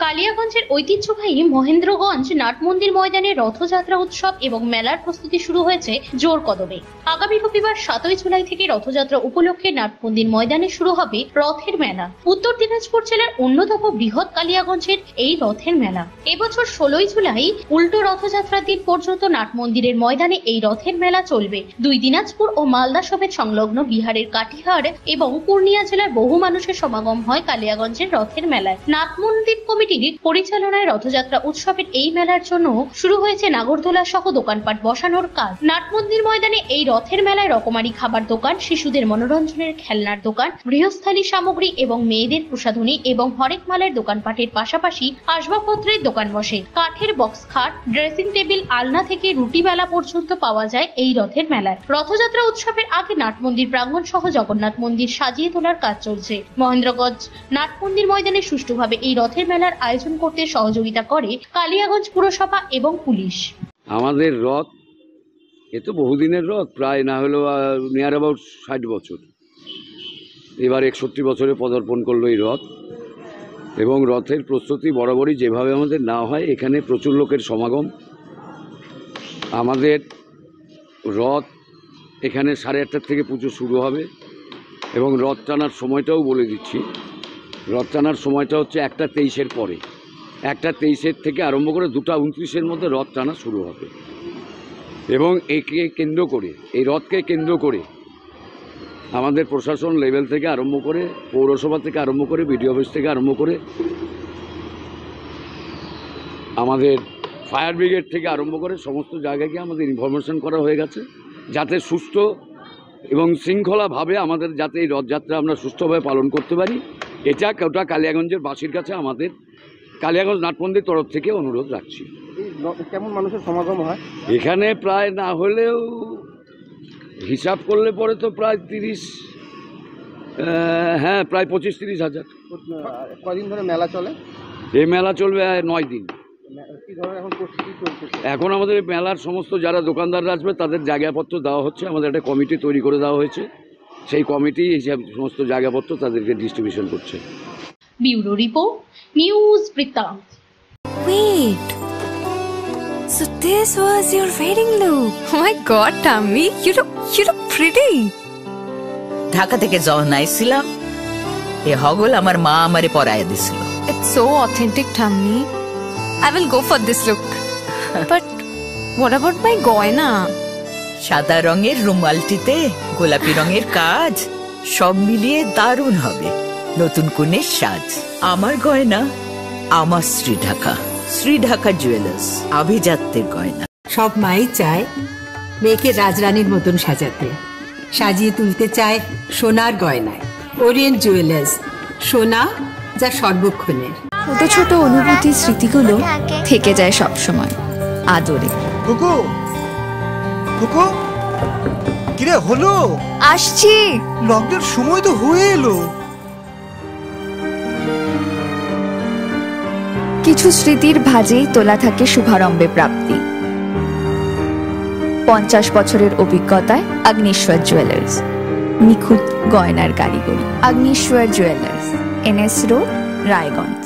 কালিয়াগঞ্জের ঐতিহ্যবাহী মহেন্দ্রগঞ্জ নাট মন্দির ময়দানে রথযাত্রা উৎসব এবং মেলার প্রস্তুতি শুরু হয়েছে জোর কদমে। আগামী রবিবার 7 জুলাই থেকে রথযাত্রা উপলক্ষে নাট মন্দির ময়দানে শুরু হবে রথের মেলা। উত্তর দিনাজপুর জেলার অন্যতম বৃহৎ কালিয়াগঞ্জের এই রথের মেলা এবছর 16 জুলাই উল্টো রথযাত্রার দিন পর্যন্ত নাট মন্দিরের ময়দানে এই রথের মেলা চলবে। দুই দিনাজপুর ও মালদা সমেত সংলগ্ন বিহারের কাটিহার এবং পূর্ণিয়া জেলার বহু মানুষের সমাগম হয় কালিয়াগঞ্জের রথের মেলায়। নাট মন্দির কমিটির পরিচালনায় রথযাত্রা উৎসবের এই মেলার জন্য শুরু হয়েছে নাগরদোলা সহ দোকানপাট বসানোর কাজ। নাট মন্দির ময়দানে এই রথের মেলায় রকমারি খাবার দোকান, শিশুদের মনোরঞ্জনের খেলনার দোকান, গৃহস্থালী সামগ্রী এবং মেয়েদের প্রসাধনী এবং হরেক মালের দোকানপাটের পাশাপাশি আসবাবপত্রের দোকান বসে। কাঠের বক্স খাট, ড্রেসিং টেবিল, আলনা থেকে রুটি বেলা পর্যন্ত পাওয়া যায় এই রথের মেলায়। রথযাত্রা উৎসবের আগে নাট মন্দির প্রাঙ্গণ সহ জগন্নাথ মন্দির সাজিয়ে তোলার কাজ চলছে। মহেন্দ্রগঞ্জ নাট মন্দির ময়দানে সুষ্ঠুভাবে এই রথের মেলার আয়োজন করতে সহযোগিতা করে কালিয়াগঞ্জ পুরসভা এবং পুলিশ। আমাদের রথ এ তো বহুদিনের রথ, প্রায় না হলেও নিয়ার অ্যাবাউট 60 বছর। এবার 61 বছরে পদার্পণ করলো এই রথ। এবং রথের প্রস্তুতি বরাবরই যেভাবে আমাদের না হয়, এখানে প্রচুর লোকের সমাগম। আমাদের রথ এখানে 8:30 থেকে পুজো শুরু হবে এবং রথ টানার সময়টাও বলে দিচ্ছি। রথ টানার সময়টা হচ্ছে 1:23-এর পরে। 1:23-এর থেকে আরম্ভ করে 2:29-এর মধ্যে রথ টানা শুরু হবে। এবং একে কেন্দ্র করে, এই রথকে কেন্দ্র করে আমাদের প্রশাসন লেভেল থেকে আরম্ভ করে, পৌরসভা থেকে আরম্ভ করে, বিডিও অফিস থেকে আরম্ভ করে, আমাদের ফায়ার ব্রিগেড থেকে আরম্ভ করে সমস্ত জায়গাকে আমাদের ইনফরমেশন করা হয়ে গেছে, যাতে সুস্থ এবং শৃঙ্খলাভাবে আমাদের যাতে এই রথযাত্রা আমরা সুস্থভাবে পালন করতে পারি। এটা ওটা কালিয়াগঞ্জের বাসীর কাছে আমাদের কালিয়াগঞ্জ নাটমন্দির তরফ থেকে অনুরোধ রাখছি। কেমন মানুষের সমাগম হয় এখানে? প্রায় না হলেও হিসাব করলে পরে তো প্রায় 30, হ্যাঁ প্রায় 25-30 হাজার। কদিন ধরে মেলা চলে? এই মেলা চলবে 9 দিন। কি ধরনের এখন প্রস্তুতি চলছে? এখন আমাদের মেলার সমস্ত যারা দোকানদাররা আসবে তাদের জায়গাপত্র দেওয়া হচ্ছে। আমাদের একটা কমিটি তৈরি করে দেওয়া হয়েছে, সেই কমিটি হিসাব সমস্ত জায়গাপত্র তাদেরকে ডিস্ট্রিবিউশন করছে। ব্যুরো রিপোর্ট, নিউজ বৃত্তান্ত। Wait. So this was your wedding look. Oh my God, Tammy, you look pretty. Dhaka থেকে যখন আইছিলাম, এ হগল আমার মা আমারে পরায় দিছিল। It's so authentic, Tammy. I will go for this look. But what about my goina? সাদা রঙের রুমালটিতে গোলাপি রঙের কাজ, সব মিলিয়ে দারুণ হবে নতুন কনের সাজ। আমার গয়না আমার শ্রীঢাকা জুয়েলার্স, আভিজাত্যের গয়না। সব মাই চায় মেয়েকে রাজরানীর মতন সাজাতে, সাজিয়ে তুলতে চায় সোনার গয়নায়। ওরিয়েন্ট জুয়েলার্স, সোনা যা সর্বক্ষণের। ছোট ছোট অনুভূতি, স্মৃতিগুলো থেকে যায় সব সময় আদরে। কুকু কুকু, কিরে হলো? আসছি। লকডাউন সময় তো হয়ে এলো। কিছু স্মৃতির ভাজেই তোলা থাকে শুভারম্ভে প্রাপ্তি। 50 বছরের অভিজ্ঞতায় আগ্নেশ্বর জুয়েলার্স, নিখুঁত গয়নার কারিগরি। Agneshwar jewellers, NS road, Raiganj.